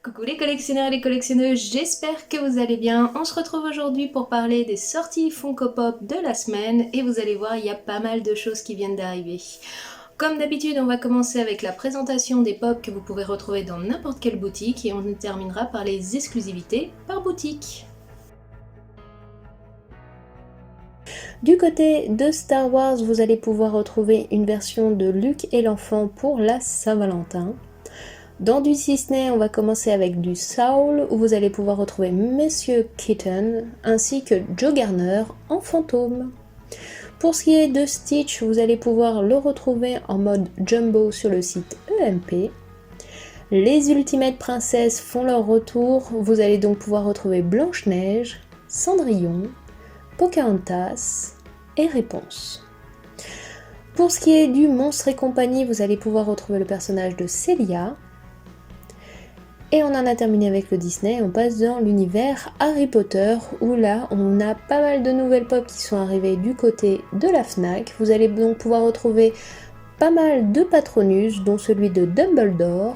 Coucou les collectionneurs et les collectionneuses, j'espère que vous allez bien. On se retrouve aujourd'hui pour parler des sorties Funko Pop de la semaine et vous allez voir, il y a pas mal de choses qui viennent d'arriver. Comme d'habitude, on va commencer avec la présentation des pops que vous pouvez retrouver dans n'importe quelle boutique et on terminera par les exclusivités par boutique. Du côté de Star Wars, vous allez pouvoir retrouver une version de Luke et l'enfant pour la Saint-Valentin. Dans du Disney, on va commencer avec du Saul, où vous allez pouvoir retrouver Monsieur Keaton, ainsi que Joe Garner en fantôme. Pour ce qui est de Stitch, vous allez pouvoir le retrouver en mode jumbo sur le site EMP. Les Ultimate Princesses font leur retour, vous allez donc pouvoir retrouver Blanche-Neige, Cendrillon, Pocahontas et Réponse. Pour ce qui est du Monstres et compagnie, vous allez pouvoir retrouver le personnage de Célia. Et on en a terminé avec le Disney, on passe dans l'univers Harry Potter, où là on a pas mal de nouvelles pop qui sont arrivées du côté de la Fnac. Vous allez donc pouvoir retrouver pas mal de Patronus, dont celui de Dumbledore,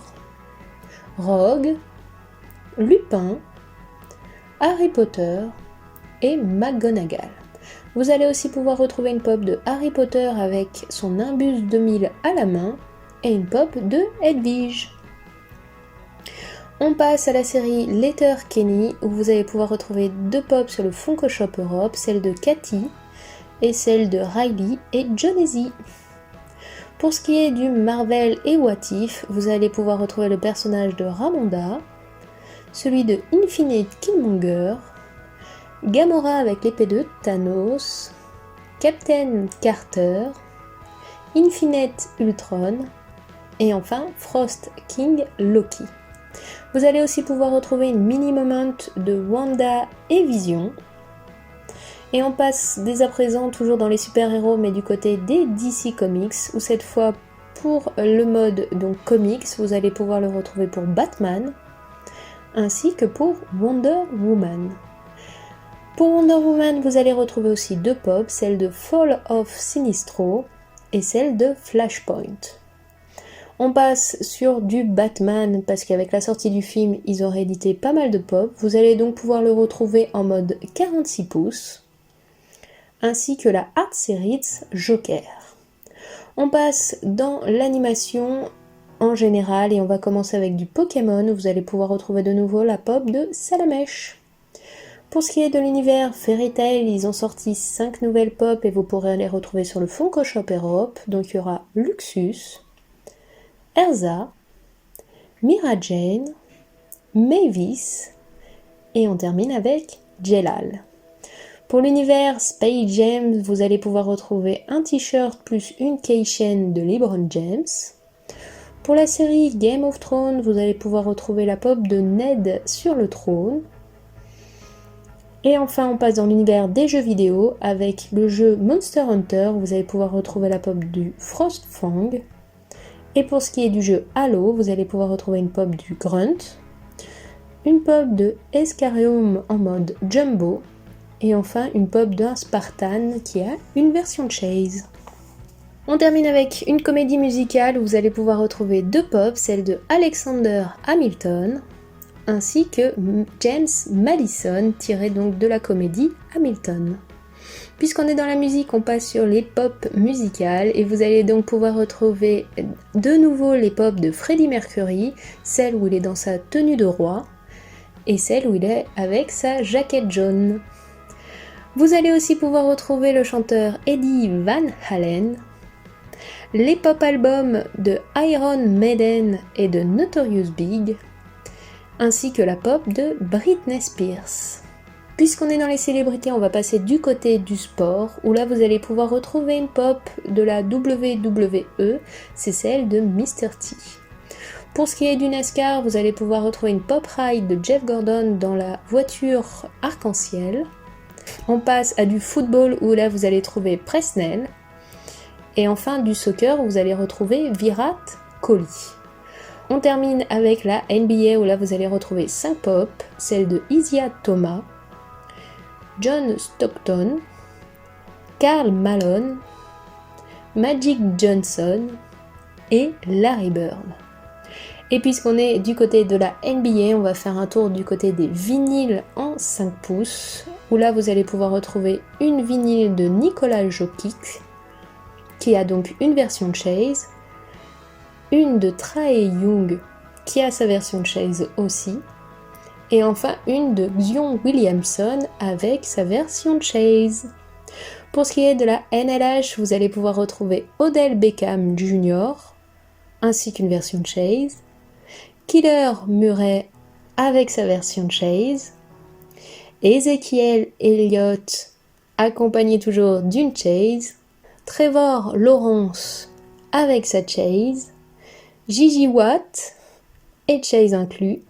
Rogue, Lupin, Harry Potter et McGonagall. Vous allez aussi pouvoir retrouver une pop de Harry Potter avec son Nimbus 2000 à la main et une pop de Hedwige. On passe à la série Letterkenny où vous allez pouvoir retrouver deux pops sur le Funko Shop Europe, celle de Cathy et celle de Riley et Jonesy. Pour ce qui est du Marvel et What If, vous allez pouvoir retrouver le personnage de Ramonda, celui de Infinite Killmonger, Gamora avec l'épée de Thanos, Captain Carter, Infinite Ultron et enfin Frost King Loki. Vous allez aussi pouvoir retrouver une mini-moment de Wanda et Vision. Et on passe dès à présent toujours dans les super-héros mais du côté des DC Comics où cette fois pour le mode donc comics vous allez pouvoir le retrouver pour Batman ainsi que pour Wonder Woman. Pour Wonder Woman vous allez retrouver aussi deux pops, celle de Fall of Sinistro et celle de Flashpoint. On passe sur du Batman parce qu'avec la sortie du film, ils ont réédité pas mal de pop. Vous allez donc pouvoir le retrouver en mode 46 pouces, ainsi que la Art Series Joker. On passe dans l'animation en général et on va commencer avec du Pokémon. Vous allez pouvoir retrouver de nouveau la pop de Salamèche. Pour ce qui est de l'univers Fairy Tail, ils ont sorti 5 nouvelles pop et vous pourrez les retrouver sur le Funko Shop Europe. Donc il y aura Luxus, Erza, Mira Jane, Mavis et on termine avec Jelal. Pour l'univers Space Jam, vous allez pouvoir retrouver un t-shirt plus une keychain de LeBron James. Pour la série Game of Thrones, vous allez pouvoir retrouver la pop de Ned sur le trône. Et enfin, on passe dans l'univers des jeux vidéo avec le jeu Monster Hunter. Vous allez pouvoir retrouver la pop du Frostfang. Et pour ce qui est du jeu Halo, vous allez pouvoir retrouver une pop du Grunt, une pop de Escarium en mode Jumbo, et enfin une pop d'un Spartan qui a une version de Chase. On termine avec une comédie musicale où vous allez pouvoir retrouver deux pops, celle de Alexander Hamilton, ainsi que James Madison, tiré donc de la comédie Hamilton. Puisqu'on est dans la musique, on passe sur les pop musicales et vous allez donc pouvoir retrouver de nouveau les pop de Freddie Mercury, celle où il est dans sa tenue de roi et celle où il est avec sa jaquette jaune. Vous allez aussi pouvoir retrouver le chanteur Eddie Van Halen, les pop albums de Iron Maiden et de Notorious Big, ainsi que la pop de Britney Spears. Puisqu'on est dans les célébrités, on va passer du côté du sport, où là vous allez pouvoir retrouver une pop de la WWE, c'est celle de Mr. T. Pour ce qui est du NASCAR, vous allez pouvoir retrouver une pop ride de Jeff Gordon dans la voiture arc-en-ciel. On passe à du football, où là vous allez trouver Presnell. Et enfin du soccer, où vous allez retrouver Virat Kohli. On termine avec la NBA, où là vous allez retrouver 5 pop, celle de Isia Thomas, John Stockton, Karl Malone, Magic Johnson et Larry Bird. Et puisqu'on est du côté de la NBA, on va faire un tour du côté des vinyles en 5 pouces, où là vous allez pouvoir retrouver une vinyle de Nikola Jokic, qui a donc une version Chase, une de Trae Young, qui a sa version Chase aussi, et enfin une de Zion Williamson avec sa version Chase. Pour ce qui est de la NLH, vous allez pouvoir retrouver Odell Beckham Jr. ainsi qu'une version Chase, Killer Murray avec sa version Chase, Ezekiel Elliott accompagné toujours d'une Chase, Trevor Lawrence avec sa Chase, Gigi Watt et Chase inclus,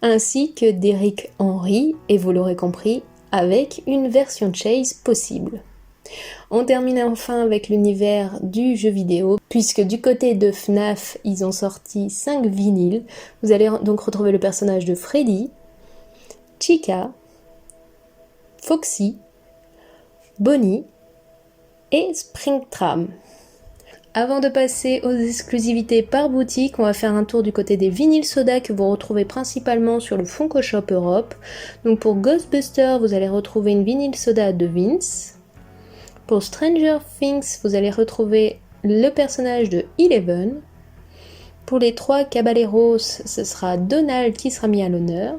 ainsi que Derrick Henry, et vous l'aurez compris, avec une version Chase possible. On termine enfin avec l'univers du jeu vidéo, puisque du côté de FNAF, ils ont sorti 5 vinyles. Vous allez donc retrouver le personnage de Freddy, Chica, Foxy, Bonnie et Springtram. Avant de passer aux exclusivités par boutique, on va faire un tour du côté des vinyles soda que vous retrouvez principalement sur le Funko Shop Europe. Donc pour Ghostbusters, vous allez retrouver une vinyle soda de Vince. Pour Stranger Things, vous allez retrouver le personnage de Eleven. Pour les 3 Caballeros, ce sera Donald qui sera mis à l'honneur.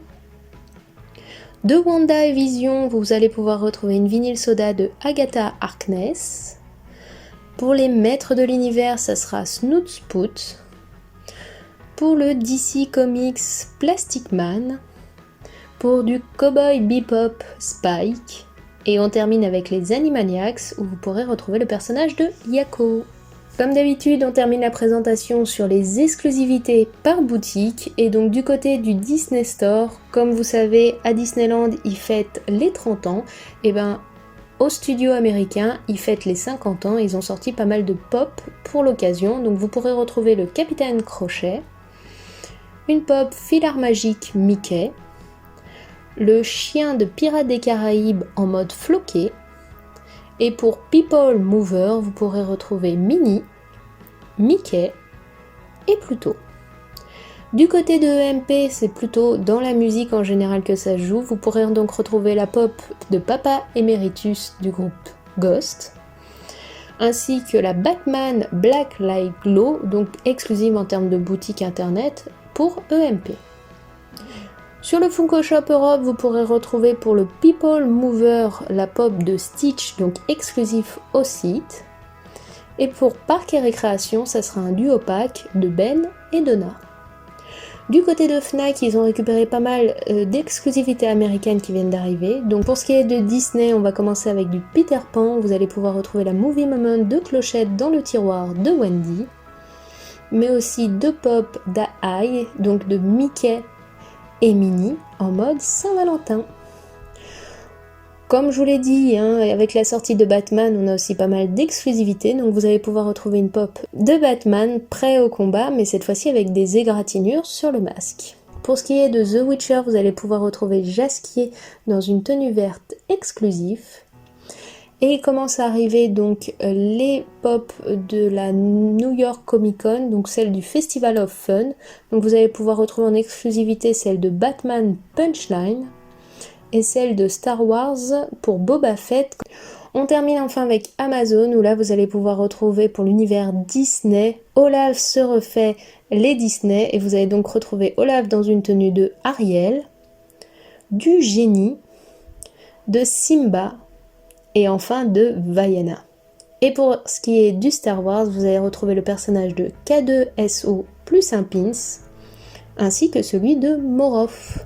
De WandaVision, vous allez pouvoir retrouver une vinyle soda de Agatha Harkness. Pour les maîtres de l'univers, ça sera Snoot Spoot. Pour le DC Comics Plastic Man. Pour du Cowboy Bebop Spike. Et on termine avec les Animaniacs où vous pourrez retrouver le personnage de Yakko. Comme d'habitude, on termine la présentation sur les exclusivités par boutique. Et donc du côté du Disney Store, comme vous savez, à Disneyland, ils fêtent les 30 ans. Et ben, au studio américain, ils fêtent les 50 ans. Ils ont sorti pas mal de pop pour l'occasion. Donc vous pourrez retrouver le Capitaine Crochet, une pop Filar Magique Mickey, le chien de Pirates des Caraïbes en mode floqué, et pour People Mover, vous pourrez retrouver Minnie, Mickey et Pluto. Du côté de EMP, c'est plutôt dans la musique en général que ça joue. Vous pourrez donc retrouver la pop de Papa Emeritus du groupe Ghost, ainsi que la Batman Black Light Glow, donc exclusive en termes de boutique internet pour EMP. Sur le Funko Shop Europe, vous pourrez retrouver pour le People Mover la pop de Stitch, donc exclusif au site. Et pour Parc et Récréation, ça sera un duo pack de Ben et Donna. Du côté de Fnac, ils ont récupéré pas mal d'exclusivités américaines qui viennent d'arriver. Donc pour ce qui est de Disney, on va commencer avec du Peter Pan. Vous allez pouvoir retrouver la Movie Moment de Clochette dans le tiroir de Wendy. Mais aussi 2 pop d'Ai, donc de Mickey et Minnie en mode Saint-Valentin. Comme je vous l'ai dit, avec la sortie de Batman, on a aussi pas mal d'exclusivités, donc vous allez pouvoir retrouver une pop de Batman prêt au combat, mais cette fois-ci avec des égratignures sur le masque. Pour ce qui est de The Witcher, vous allez pouvoir retrouver Jasquier dans une tenue verte exclusive. Et commencent à arriver donc les pop de la New York Comic Con, donc celle du Festival of Fun. Donc vous allez pouvoir retrouver en exclusivité celle de Batman Punchline et celle de Star Wars pour Boba Fett. On termine enfin avec Amazon où là vous allez pouvoir retrouver pour l'univers Disney, Olaf se refait les Disney et vous allez donc retrouver Olaf dans une tenue de Ariel, du Génie, de Simba, et enfin de Vaiana. Et pour ce qui est du Star Wars, vous allez retrouver le personnage de K2SO plus un pins, ainsi que celui de Morof.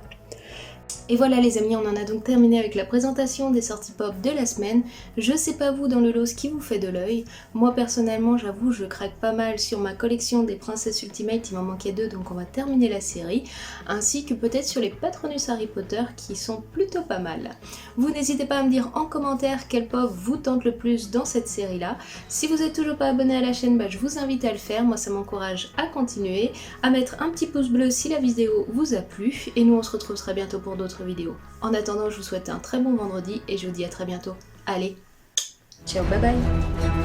Et voilà les amis, on en a donc terminé avec la présentation des sorties pop de la semaine. Je sais pas vous dans le lot ce qui vous fait de l'œil. Moi personnellement j'avoue je craque pas mal sur ma collection des Princesses Ultimate, il m'en manquait 2 donc on va terminer la série. Ainsi que peut-être sur les Patronus Harry Potter qui sont plutôt pas mal. Vous n'hésitez pas à me dire en commentaire quel pop vous tente le plus dans cette série là. Si vous n'êtes toujours pas abonné à la chaîne, je vous invite à le faire, moi ça m'encourage à continuer. À mettre un petit pouce bleu si la vidéo vous a plu. Et nous on se retrouve très bientôt pour d'autres vidéos. En attendant, je vous souhaite un très bon vendredi et je vous dis à très bientôt. Allez, ciao, bye bye!